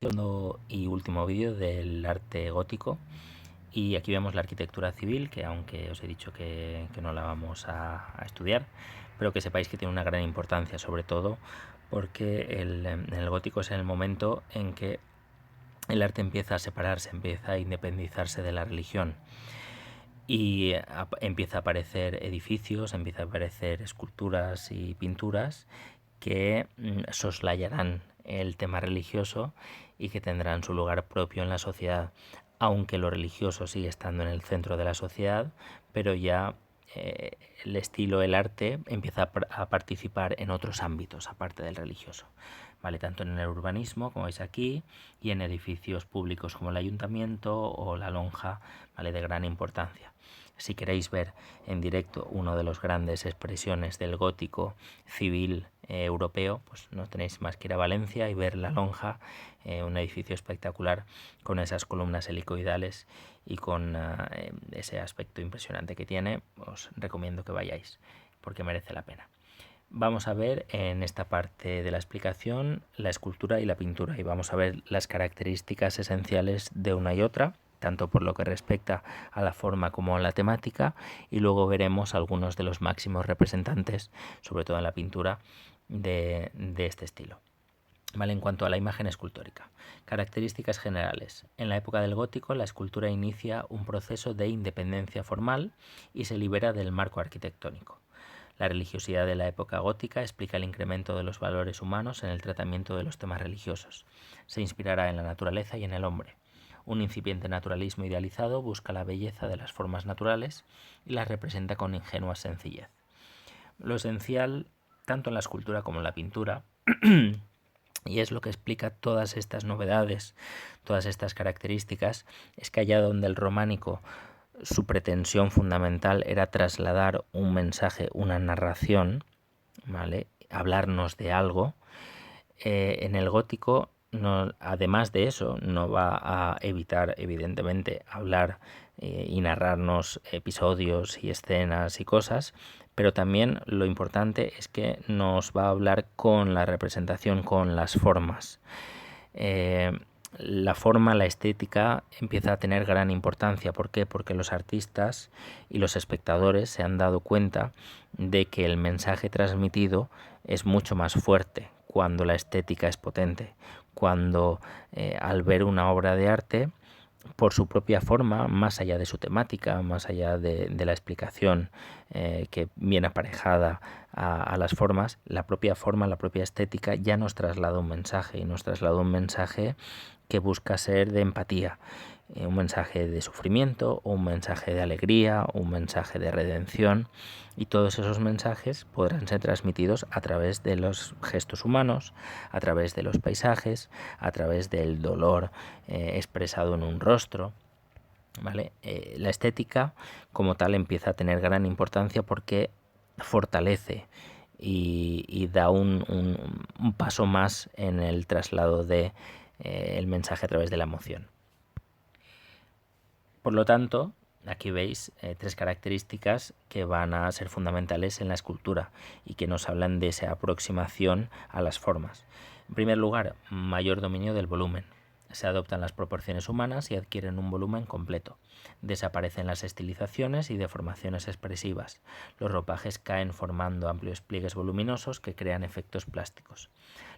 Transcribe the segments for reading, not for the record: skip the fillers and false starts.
Segundo y último vídeo del arte gótico, y aquí vemos la arquitectura civil, que aunque os he dicho que no la vamos a estudiar, pero que sepáis que tiene una gran importancia, sobre todo porque en el gótico es el momento en que el arte empieza a separarse, empieza a independizarse de la religión y empieza a aparecer edificios, empieza a aparecer esculturas y pinturas que soslayarán el tema religioso y que tendrán su lugar propio en la sociedad, aunque lo religioso sigue estando en el centro de la sociedad, pero ya el estilo, el arte, empieza a participar en otros ámbitos aparte del religioso. ¿Vale? Tanto en el urbanismo, como veis aquí, y en edificios públicos como el ayuntamiento o la lonja, ¿vale? De gran importancia. Si queréis ver en directo una de las grandes expresiones del gótico civil europeo, pues no tenéis más que ir a Valencia y ver la lonja, un edificio espectacular con esas columnas helicoidales y con ese aspecto impresionante que tiene. Os recomiendo que vayáis porque merece la pena. Vamos a ver en esta parte de la explicación la escultura y la pintura, y vamos a ver las características esenciales de una y otra, tanto por lo que respecta a la forma como a la temática, y luego veremos algunos de los máximos representantes, sobre todo en la pintura, de este estilo. Vale, en cuanto a la imagen escultórica. Características generales. En la época del gótico, la escultura inicia un proceso de independencia formal y se libera del marco arquitectónico. La religiosidad de la época gótica explica el incremento de los valores humanos en el tratamiento de los temas religiosos. Se inspirará en la naturaleza y en el hombre. Un incipiente naturalismo idealizado busca la belleza de las formas naturales y las representa con ingenua sencillez. Lo esencial, tanto en la escultura como en la pintura, y es lo que explica todas estas novedades, todas estas características, es que allá donde el románico, su pretensión fundamental era trasladar un mensaje, una narración, ¿vale? Hablarnos de algo, en el gótico, no, además de eso, no va a evitar, evidentemente, hablar y narrarnos episodios y escenas y cosas, pero también lo importante es que nos va a hablar con la representación, con las formas. La forma, la estética empieza a tener gran importancia. ¿Por qué? Porque los artistas y los espectadores se han dado cuenta de que el mensaje transmitido es mucho más fuerte cuando la estética es potente, cuando al ver una obra de arte, por su propia forma, más allá de su temática, más allá de la explicación que viene aparejada a las formas, la propia forma, la propia estética ya nos traslada un mensaje, y nos traslada un mensaje que busca ser de empatía, un mensaje de sufrimiento, o un mensaje de alegría, un mensaje de redención, y todos esos mensajes podrán ser transmitidos a través de los gestos humanos, a través de los paisajes, a través del dolor expresado en un rostro. ¿Vale? La estética como tal empieza a tener gran importancia porque fortalece y da un paso más en el traslado de el mensaje a través de la emoción. Por lo tanto, aquí veis tres características que van a ser fundamentales en la escultura y que nos hablan de esa aproximación a las formas. En primer lugar, mayor dominio del volumen. Se adoptan las proporciones humanas y adquieren un volumen completo. Desaparecen las estilizaciones y deformaciones expresivas. Los ropajes caen formando amplios pliegues voluminosos que crean efectos plásticos.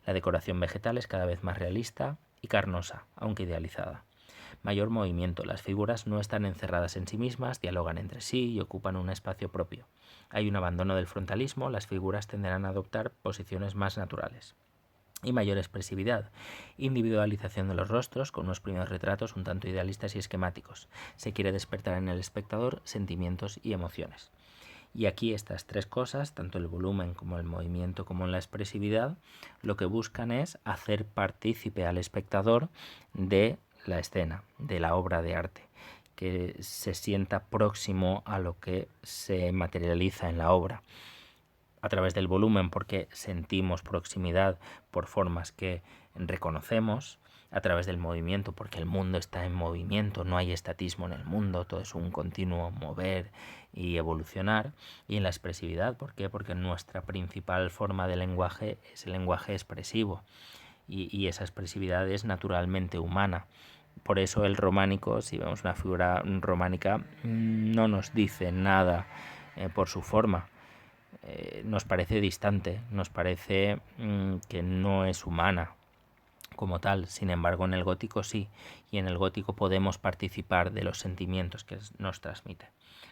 La decoración vegetal es cada vez más realista y carnosa, aunque idealizada. Mayor movimiento. Las figuras no están encerradas en sí mismas, dialogan entre sí y ocupan un espacio propio. Hay un abandono del frontalismo, las figuras tenderán a adoptar posiciones más naturales. Y mayor expresividad, individualización de los rostros con unos primeros retratos un tanto idealistas y esquemáticos. Se quiere despertar en el espectador sentimientos y emociones. Y aquí estas tres cosas, tanto el volumen como el movimiento como la expresividad, lo que buscan es hacer partícipe al espectador de la escena, de la obra de arte, que se sienta próximo a lo que se materializa en la obra. A través del volumen, porque sentimos proximidad por formas que reconocemos, a través del movimiento, porque el mundo está en movimiento, no hay estatismo en el mundo, todo es un continuo mover y evolucionar. Y en la expresividad, ¿por qué? Porque nuestra principal forma de lenguaje es el lenguaje expresivo. y esa expresividad es naturalmente humana. Por eso el románico, si vemos una figura románica, no nos dice nada por su forma. Nos parece distante, nos parece que no es humana como tal. Sin embargo, en el gótico sí, y en el gótico podemos participar de los sentimientos que nos transmite.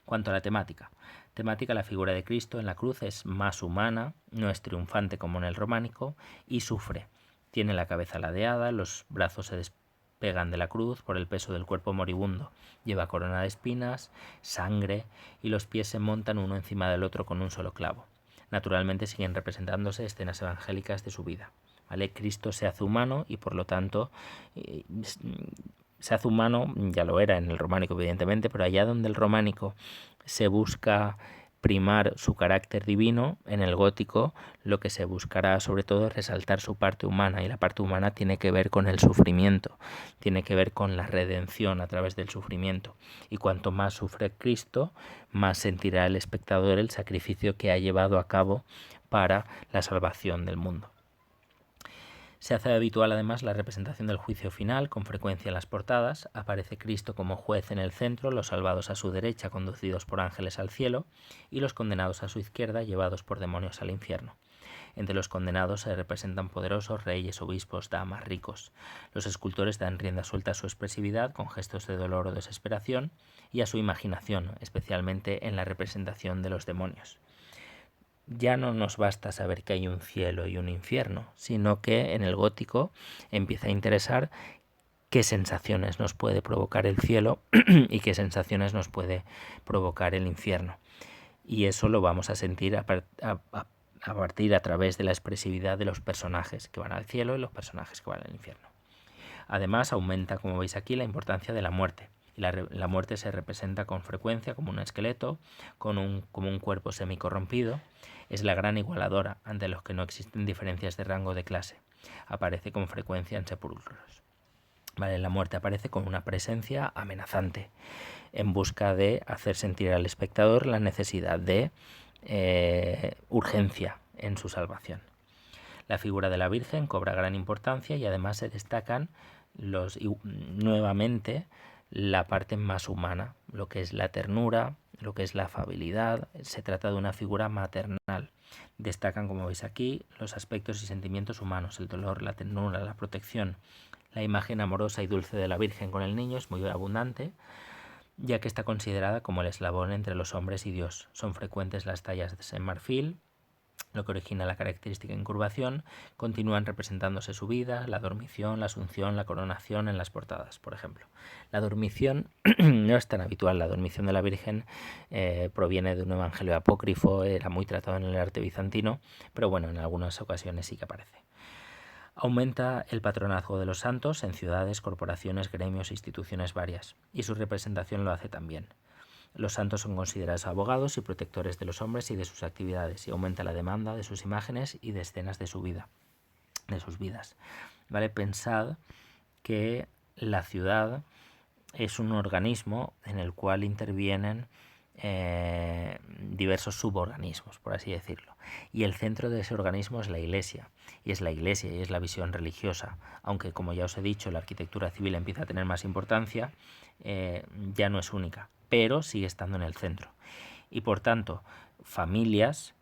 Cuanto a la temática, la figura de Cristo en la cruz es más humana, no es triunfante como en el románico, y sufre. Tiene la cabeza ladeada, los brazos se despegan de la cruz por el peso del cuerpo moribundo. Lleva corona de espinas, sangre, y los pies se montan uno encima del otro con un solo clavo. Naturalmente siguen representándose escenas evangélicas de su vida. ¿Vale? Cristo se hace humano y por lo tanto se hace humano, ya lo era en el románico evidentemente, pero allá donde el románico se busca primar su carácter divino, en el gótico lo que se buscará sobre todo es resaltar su parte humana, y la parte humana tiene que ver con el sufrimiento, tiene que ver con la redención a través del sufrimiento, y cuanto más sufre Cristo, más sentirá el espectador el sacrificio que ha llevado a cabo para la salvación del mundo. Se hace habitual además la representación del juicio final, con frecuencia en las portadas. Aparece Cristo como juez en el centro, los salvados a su derecha conducidos por ángeles al cielo y los condenados a su izquierda llevados por demonios al infierno. Entre los condenados se representan poderosos, reyes, obispos, damas, ricos. Los escultores dan rienda suelta a su expresividad con gestos de dolor o desesperación y a su imaginación, especialmente en la representación de los demonios. Ya no nos basta saber que hay un cielo y un infierno, sino que en el gótico empieza a interesar qué sensaciones nos puede provocar el cielo y qué sensaciones nos puede provocar el infierno. Y eso lo vamos a sentir a partir a través de la expresividad de los personajes que van al cielo y los personajes que van al infierno. Además, aumenta, como veis aquí, la importancia de la muerte. La muerte se representa con frecuencia como un esqueleto, como un cuerpo semicorrompido. Es la gran igualadora, ante los que no existen diferencias de rango de clase. Aparece con frecuencia en sepulcros. Vale, la muerte aparece con una presencia amenazante, en busca de hacer sentir al espectador la necesidad de urgencia en su salvación. La figura de la Virgen cobra gran importancia y además se destacan nuevamente la parte más humana, lo que es la ternura, lo que es la afabilidad. Se trata de una figura maternal. Destacan, como veis aquí, los aspectos y sentimientos humanos, el dolor, la ternura, la protección. La imagen amorosa y dulce de la Virgen con el niño es muy abundante, ya que está considerada como el eslabón entre los hombres y Dios. Son frecuentes las tallas en marfil, lo que origina la característica incurvación. Continúan representándose su vida, la dormición, la asunción, la coronación en las portadas, por ejemplo. La dormición no es tan habitual. La dormición de la Virgen proviene de un evangelio apócrifo, era muy tratado en el arte bizantino, pero bueno, en algunas ocasiones sí que aparece. Aumenta el patronazgo de los santos en ciudades, corporaciones, gremios e instituciones varias, y su representación lo hace también. Los santos son considerados abogados y protectores de los hombres y de sus actividades, y aumenta la demanda de sus imágenes y de escenas de su vida, de sus vidas. ¿Vale? Pensad que la ciudad es un organismo en el cual intervienen diversos suborganismos, por así decirlo. Y el centro de ese organismo es la Iglesia, y es la visión religiosa. Aunque, como ya os he dicho, la arquitectura civil empieza a tener más importancia, ya no es única, pero sigue estando en el centro. Y por tanto, familias,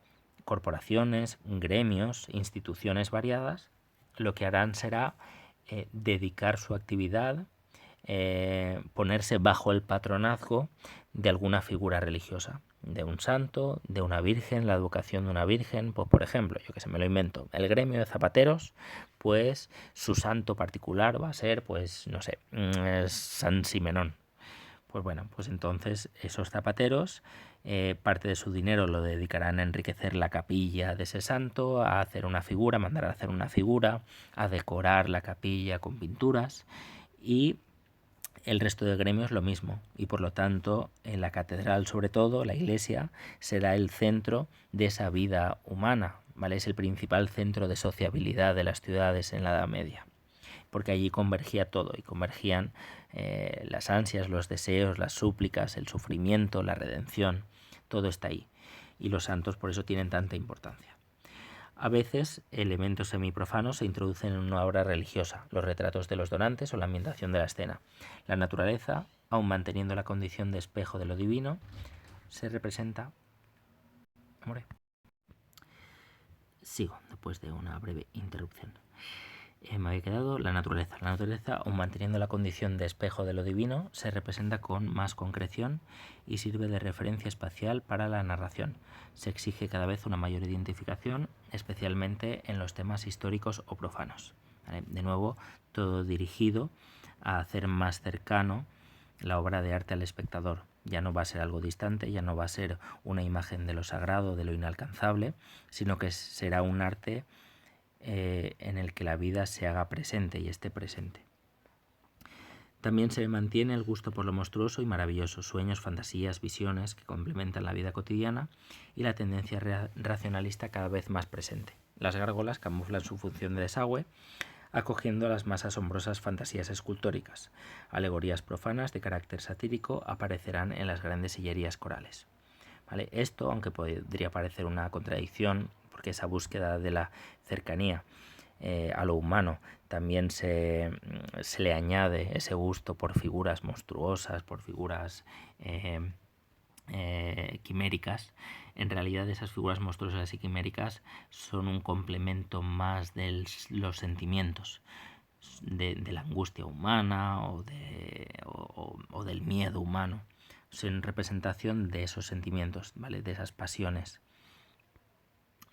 corporaciones, gremios, instituciones variadas, lo que harán será dedicar su actividad, ponerse bajo el patronazgo de alguna figura religiosa, de un santo, de una virgen, la educación de una virgen. Pues, por ejemplo, yo que sé, me lo invento, el gremio de zapateros, pues su santo particular va a ser, pues no sé, San Simenón. Pues bueno, pues entonces esos zapateros parte de su dinero lo dedicarán a enriquecer la capilla de ese santo, a hacer una figura, mandar a hacer una figura, a decorar la capilla con pinturas, y el resto de gremios lo mismo, y por lo tanto en la catedral, sobre todo la iglesia, será el centro de esa vida humana, ¿vale? Es el principal centro de sociabilidad de las ciudades en la Edad Media, porque allí convergía todo, y convergían las ansias, los deseos, las súplicas, el sufrimiento, la redención, todo está ahí, y los santos por eso tienen tanta importancia. A veces elementos semiprofanos se introducen en una obra religiosa, los retratos de los donantes o la ambientación de la escena. La naturaleza, aun manteniendo la condición de espejo de lo divino, se representa... Sigo después de una breve interrupción. Me había quedado la naturaleza. La naturaleza, aun manteniendo la condición de espejo de lo divino, se representa con más concreción y sirve de referencia espacial para la narración. Se exige cada vez una mayor identificación, especialmente en los temas históricos o profanos. ¿Vale? De nuevo, todo dirigido a hacer más cercano la obra de arte al espectador. Ya no va a ser algo distante, ya no va a ser una imagen de lo sagrado, de lo inalcanzable, sino que será un arte en el que la vida se haga presente y esté presente. También se mantiene el gusto por lo monstruoso y maravilloso, sueños, fantasías, visiones que complementan la vida cotidiana y la tendencia racionalista cada vez más presente. Las gárgolas camuflan su función de desagüe, acogiendo las más asombrosas fantasías escultóricas. Alegorías profanas de carácter satírico aparecerán en las grandes sillerías corales. ¿Vale? Esto, aunque podría parecer una contradicción, porque esa búsqueda de la cercanía a lo humano también se le añade ese gusto por figuras monstruosas, por figuras quiméricas. En realidad esas figuras monstruosas y quiméricas son un complemento más de los sentimientos, de la angustia humana o del miedo humano. Son representación de esos sentimientos, ¿vale? De esas pasiones.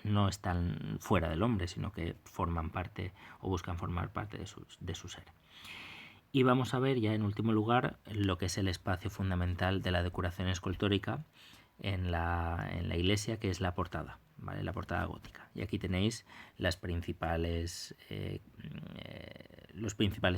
No están fuera del hombre, sino que forman parte o buscan formar parte de su ser. Y vamos a ver ya en último lugar lo que es el espacio fundamental de la decoración escultórica en la iglesia, que es la portada, ¿vale? La portada gótica. Y aquí tenéis los principales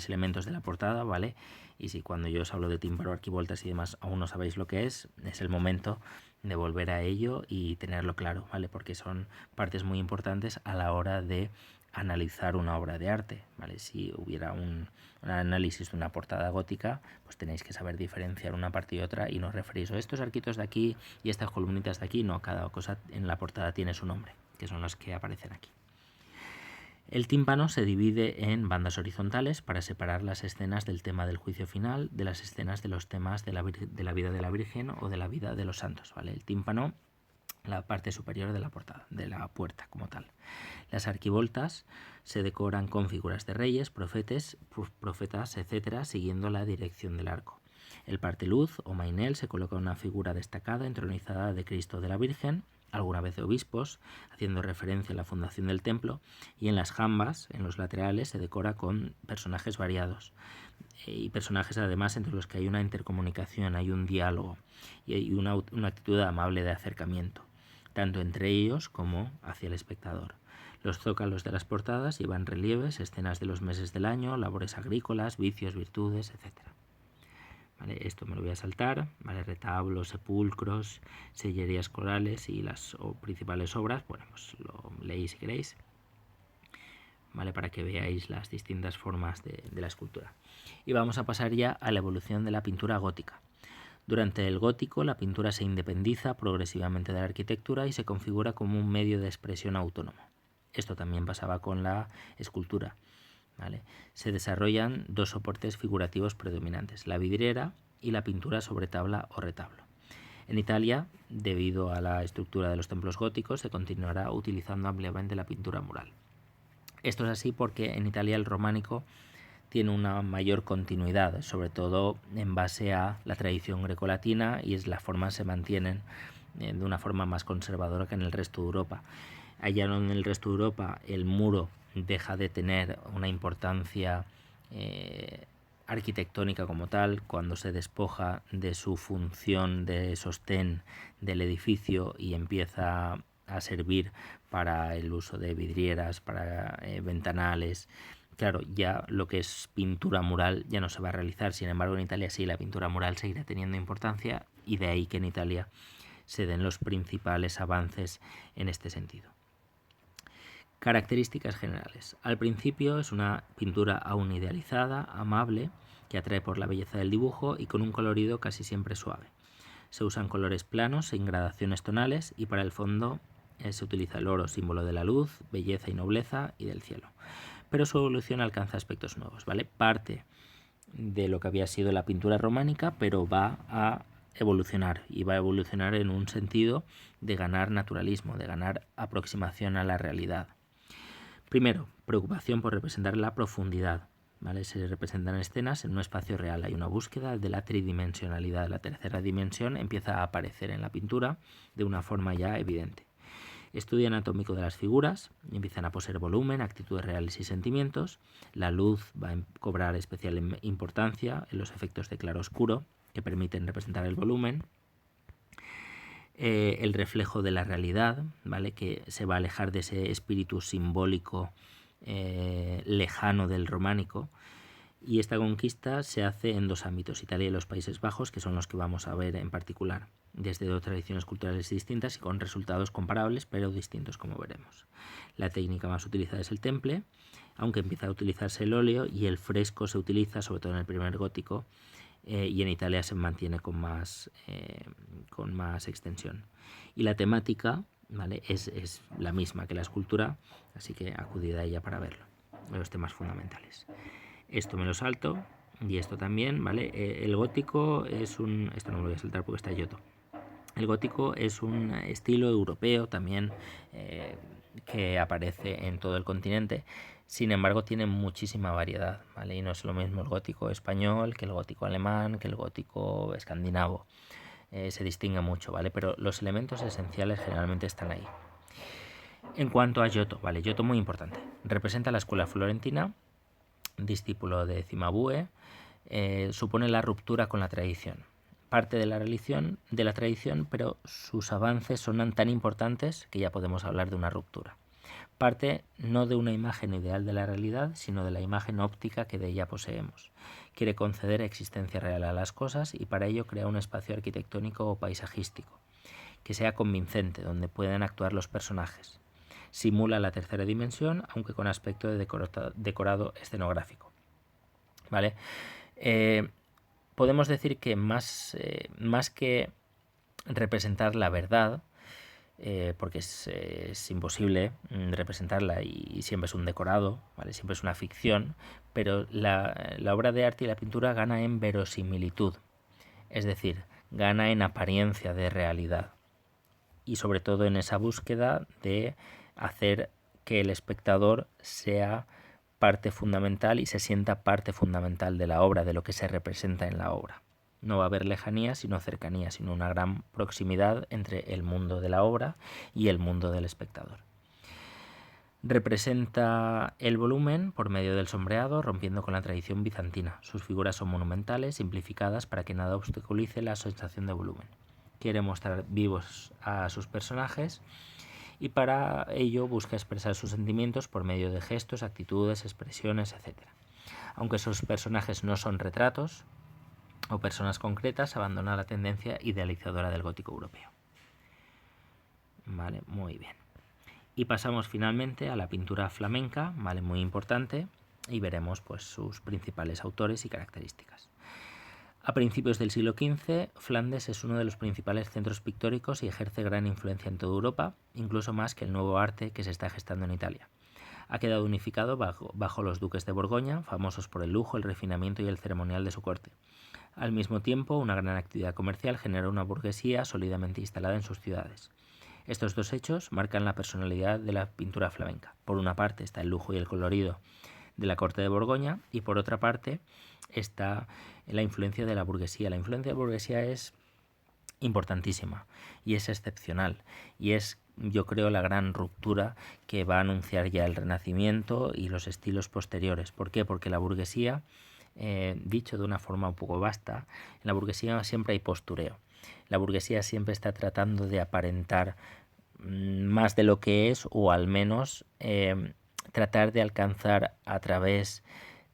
elementos de la portada, ¿vale? Y si cuando yo os hablo de tímpano, arquivoltas y demás aún no sabéis lo que es el momento de volver a ello y tenerlo claro, ¿vale? Porque son partes muy importantes a la hora de analizar una obra de arte, ¿vale? Si hubiera un análisis de una portada gótica, pues tenéis que saber diferenciar una parte y otra y no referís a estos arquitos de aquí y estas columnitas de aquí. No, cada cosa en la portada tiene su nombre, que son los que aparecen aquí. El tímpano se divide en bandas horizontales para separar las escenas del tema del juicio final de las escenas de los temas de la vida de la Virgen o de la vida de los santos, ¿vale? El tímpano, la parte superior de la portada, de la puerta como tal. Las arquivoltas se decoran con figuras de reyes, profetas, etc., siguiendo la dirección del arco. El parteluz o mainel se coloca una figura destacada entronizada de Cristo o de la Virgen, alguna vez de obispos, haciendo referencia a la fundación del templo, y en las jambas, en los laterales, se decora con personajes variados y personajes además entre los que hay una intercomunicación, hay un diálogo y hay una actitud amable de acercamiento, tanto entre ellos como hacia el espectador. Los zócalos de las portadas llevan relieves, escenas de los meses del año, labores agrícolas, vicios, virtudes, etc. ¿Vale? Esto me lo voy a saltar, ¿vale? Retablos, sepulcros, sillerías corales y las principales obras, bueno, pues lo leéis si queréis, ¿vale? Para que veáis las distintas formas de la escultura. Y vamos a pasar ya a la evolución de la pintura gótica. Durante el gótico, la pintura se independiza progresivamente de la arquitectura y se configura como un medio de expresión autónomo. Esto también pasaba con la escultura, ¿vale? Se desarrollan dos soportes figurativos predominantes, la vidriera y la pintura sobre tabla o retablo. En Italia, debido a la estructura de los templos góticos, se continuará utilizando ampliamente la pintura mural. Esto es así porque en Italia el románico tiene una mayor continuidad, sobre todo en base a la tradición grecolatina, y las formas se mantienen de una forma más conservadora que en el resto de Europa. Allá en el resto de Europa el muro deja de tener una importancia arquitectónica como tal cuando se despoja de su función de sostén del edificio y empieza a servir para el uso de vidrieras, para ventanales. Claro, ya lo que es pintura mural ya no se va a realizar. Sin embargo, en Italia sí, la pintura mural seguirá teniendo importancia, y de ahí que en Italia se den los principales avances en este sentido. Características generales. Al principio es una pintura aún idealizada, amable, que atrae por la belleza del dibujo y con un colorido casi siempre suave. Se usan colores planos sin gradaciones tonales y para el fondo se utiliza el oro, símbolo de la luz, belleza y nobleza y del cielo. Pero su evolución alcanza aspectos nuevos, ¿vale? Parte de lo que había sido la pintura románica, pero va a evolucionar, y va a evolucionar en un sentido de ganar naturalismo, de ganar aproximación a la realidad. Primero, preocupación por representar la profundidad, ¿vale? Se representan escenas en un espacio real, hay una búsqueda de la tridimensionalidad, la tercera dimensión empieza a aparecer en la pintura de una forma ya evidente. Estudio anatómico de las figuras, empiezan a poseer volumen, actitudes reales y sentimientos. La luz va a cobrar especial importancia en los efectos de claroscuro que permiten representar el volumen. El reflejo de la realidad, ¿vale? Que se va a alejar de ese espíritu simbólico lejano del románico. Y esta conquista se hace en dos ámbitos, Italia y los Países Bajos, que son los que vamos a ver en particular, desde dos tradiciones culturales distintas y con resultados comparables, pero distintos, como veremos. La técnica más utilizada es el temple, aunque empieza a utilizarse el óleo, y el fresco se utiliza, sobre todo en el primer gótico, y en Italia se mantiene con más extensión. Y la temática, ¿vale? es la misma que la escultura, así que acudid a ella para verlo, los temas fundamentales. Esto me lo salto, y esto también, ¿vale? El gótico es un... Esto no me lo voy a saltar porque está Giotto. El gótico es un estilo europeo también que aparece en todo el continente. Sin embargo, tiene muchísima variedad, ¿vale? Y no es lo mismo el gótico español que el gótico alemán, que el gótico escandinavo. Se distingue mucho, ¿vale? Pero los elementos esenciales generalmente están ahí. En cuanto a Giotto, ¿vale? Giotto muy importante. Representa la escuela florentina, discípulo de Cimabue, supone la ruptura con la tradición. Parte de la tradición, pero sus avances son tan importantes que ya podemos hablar de una ruptura. Parte no de una imagen ideal de la realidad, sino de la imagen óptica que de ella poseemos. Quiere conceder existencia real a las cosas y para ello crea un espacio arquitectónico o paisajístico que sea convincente, donde puedan actuar los personajes. Simula la tercera dimensión, aunque con aspecto de decorado escenográfico. ¿Vale? Podemos decir que más que representar la verdad, porque es imposible representarla y siempre es un decorado, ¿vale? Siempre es una ficción, pero la obra de arte y la pintura gana en verosimilitud, es decir, gana en apariencia de realidad y sobre todo en esa búsqueda de hacer que el espectador sea parte fundamental y se sienta parte fundamental de la obra, de lo que se representa en la obra. No va a haber lejanía, sino cercanía, sino una gran proximidad entre el mundo de la obra y el mundo del espectador. Representa el volumen por medio del sombreado, rompiendo con la tradición bizantina. Sus figuras son monumentales, simplificadas para que nada obstaculice la sensación de volumen. Quiere mostrar vivos a sus personajes y para ello busca expresar sus sentimientos por medio de gestos, actitudes, expresiones, etc. Aunque sus personajes no son retratos o personas concretas, abandona la tendencia idealizadora del gótico europeo. Vale, muy bien. Y pasamos finalmente a la pintura flamenca, vale, muy importante, y veremos pues sus principales autores y características. A principios del siglo XV, Flandes es uno de los principales centros pictóricos y ejerce gran influencia en toda Europa, incluso más que el nuevo arte que se está gestando en Italia. Ha quedado unificado bajo los duques de Borgoña, famosos por el lujo, el refinamiento y el ceremonial de su corte. Al mismo tiempo, una gran actividad comercial generó una burguesía sólidamente instalada en sus ciudades. Estos dos hechos marcan la personalidad de la pintura flamenca. Por una parte está el lujo y el colorido de la corte de Borgoña y por otra parte está la influencia de la burguesía. La influencia de la burguesía es importantísima y es excepcional y es, yo creo, la gran ruptura que va a anunciar ya el Renacimiento y los estilos posteriores. ¿Por qué? Porque la burguesía, dicho de una forma un poco vasta, en la burguesía siempre hay postureo. La burguesía siempre está tratando de aparentar más de lo que es, o al menos tratar de alcanzar a través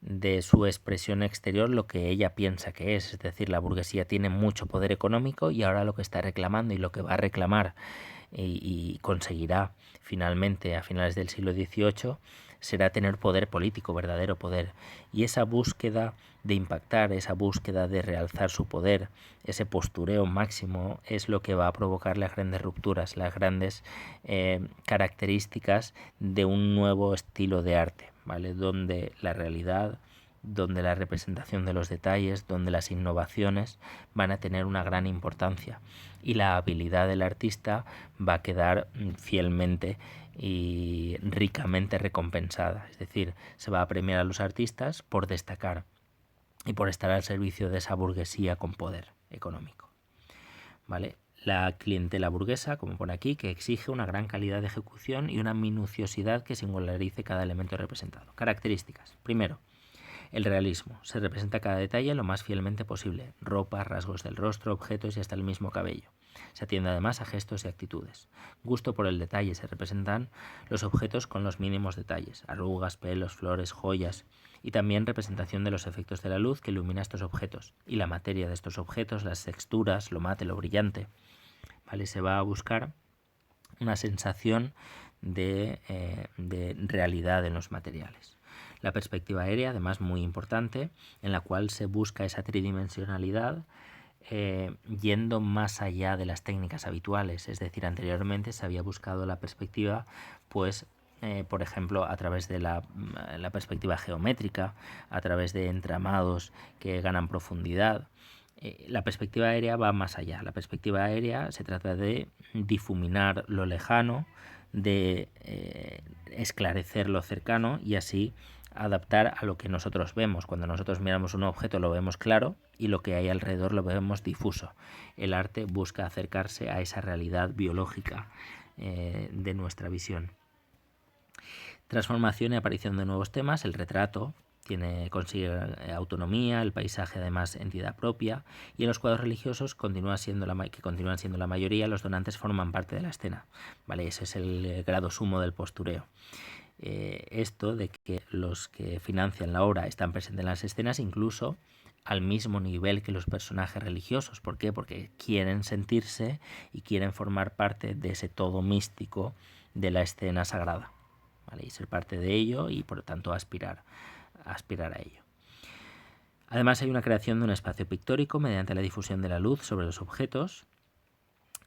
de su expresión exterior lo que ella piensa que es decir, la burguesía tiene mucho poder económico y ahora lo que está reclamando y lo que va a reclamar y conseguirá finalmente a finales del siglo XVIII será tener poder político, verdadero poder. Y esa búsqueda de impactar, esa búsqueda de realzar su poder, ese postureo máximo es lo que va a provocar las grandes rupturas, las grandes características de un nuevo estilo de arte, ¿vale? Donde la realidad, donde la representación de los detalles, donde las innovaciones van a tener una gran importancia y la habilidad del artista va a quedar fielmente y ricamente recompensada. Es decir, se va a premiar a los artistas por destacar y por estar al servicio de esa burguesía con poder económico, ¿vale? La clientela burguesa, como pone aquí, que exige una gran calidad de ejecución y una minuciosidad que singularice cada elemento representado. Características. Primero, el realismo. Se representa cada detalle lo más fielmente posible. Ropa, rasgos del rostro, objetos y hasta el mismo cabello. Se atiende además a gestos y actitudes. Gusto por el detalle. Se representan los objetos con los mínimos detalles. Arrugas, pelos, flores, joyas. Y también representación de los efectos de la luz que ilumina estos objetos. Y la materia de estos objetos, las texturas, lo mate, lo brillante. ¿Vale? Se va a buscar una sensación de realidad en los materiales. La perspectiva aérea, además muy importante, en la cual se busca esa tridimensionalidad yendo más allá de las técnicas habituales. Es decir, anteriormente se había buscado la perspectiva, pues, por ejemplo, a través de la perspectiva geométrica, a través de entramados que ganan profundidad. La perspectiva aérea va más allá. La perspectiva aérea se trata de difuminar lo lejano, de esclarecer lo cercano y así adaptar a lo que nosotros vemos. Cuando nosotros miramos un objeto lo vemos claro y lo que hay alrededor lo vemos difuso. El arte busca acercarse a esa realidad biológica de nuestra visión. Transformación y aparición de nuevos temas. El retrato consigue autonomía, el paisaje además entidad propia, y en los cuadros religiosos que continúan siendo la mayoría, los donantes forman parte de la escena, ¿vale? Ese es el grado sumo del postureo. Esto de que los que financian la obra están presentes en las escenas incluso al mismo nivel que los personajes religiosos. ¿Por qué? Porque quieren sentirse y quieren formar parte de ese todo místico de la escena sagrada, ¿vale? Y ser parte de ello y por lo tanto aspirar a ello. Además hay una creación de un espacio pictórico mediante la difusión de la luz sobre los objetos,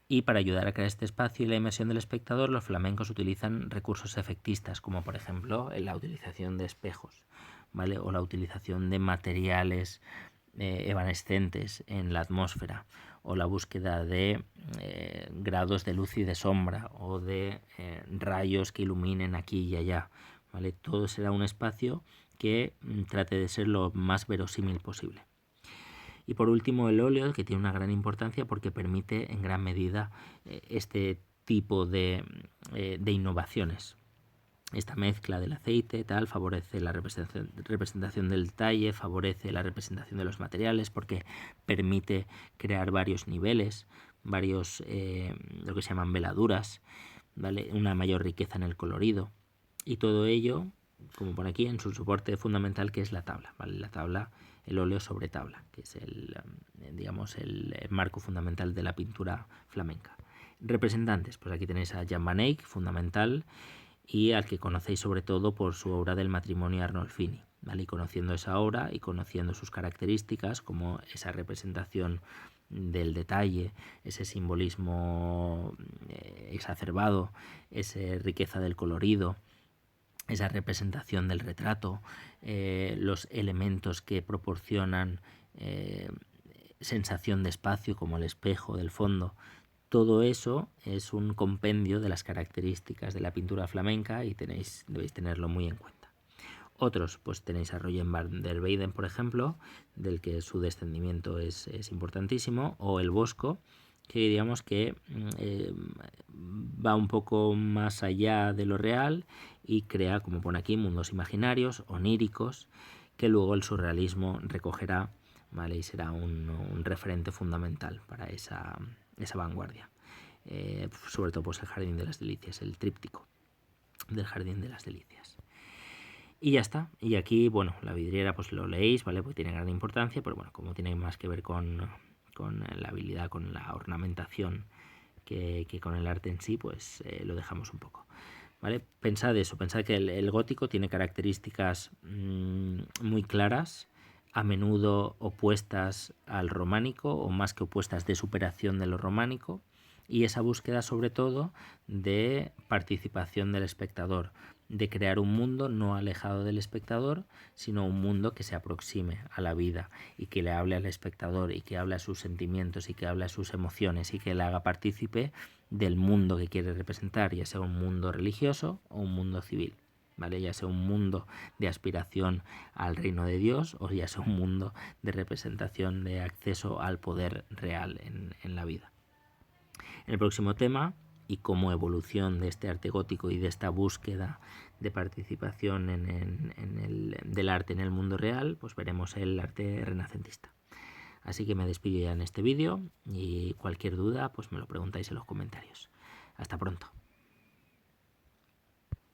y para ayudar a crear este espacio y la inmersión del espectador, los flamencos utilizan recursos efectistas, como por ejemplo la utilización de espejos, ¿vale? O la utilización de materiales evanescentes en la atmósfera, o la búsqueda de grados de luz y de sombra, o de rayos que iluminen aquí y allá, ¿vale? Todo será un espacio que trate de ser lo más verosímil posible. Y por último el óleo, que tiene una gran importancia porque permite en gran medida este tipo de innovaciones. Esta mezcla del aceite favorece la representación del detalle, favorece la representación de los materiales porque permite crear varios niveles, varios lo que se llaman veladuras, ¿vale? Una mayor riqueza en el colorido, y todo ello, como por aquí, en su soporte fundamental, que es la tabla, ¿vale? La tabla, el óleo sobre tabla, que es el marco fundamental de la pintura flamenca. Representantes, pues aquí tenéis a Jan van Eyck, fundamental, y al que conocéis sobre todo por su obra del matrimonio Arnolfini, ¿vale? Y conociendo esa obra y conociendo sus características, como esa representación del detalle, ese simbolismo exacerbado, esa riqueza del colorido, esa representación del retrato, los elementos que proporcionan sensación de espacio, como el espejo del fondo. Todo eso es un compendio de las características de la pintura flamenca y debéis tenerlo muy en cuenta. Otros, pues tenéis a Roger van der Weyden, por ejemplo, del que su descendimiento es importantísimo, o el Bosco, que digamos que va un poco más allá de lo real y crea, como pone aquí, mundos imaginarios, oníricos, que luego el surrealismo recogerá, ¿vale? Y será un referente fundamental para esa vanguardia. Sobre todo pues el Jardín de las Delicias, el tríptico del Jardín de las Delicias. Y ya está. Y aquí, bueno, la vidriera pues lo leéis, ¿vale? Porque tiene gran importancia, pero bueno, como tiene más que ver con la habilidad, con la ornamentación que con el arte en sí, pues lo dejamos un poco. ¿vale? Pensad eso, pensad que el gótico tiene características muy claras, a menudo opuestas al románico o más que opuestas, de superación de lo románico, y esa búsqueda sobre todo de participación del espectador, de crear un mundo no alejado del espectador, sino un mundo que se aproxime a la vida y que le hable al espectador y que hable a sus sentimientos y que hable a sus emociones y que le haga partícipe del mundo que quiere representar, ya sea un mundo religioso o un mundo civil, ¿vale? Ya sea un mundo de aspiración al reino de Dios o ya sea un mundo de representación de acceso al poder real en la vida. En el próximo tema, y como evolución de este arte gótico y de esta búsqueda de participación del arte en el mundo real, pues veremos el arte renacentista. Así que me despido ya en este vídeo y cualquier duda pues me lo preguntáis en los comentarios. Hasta pronto.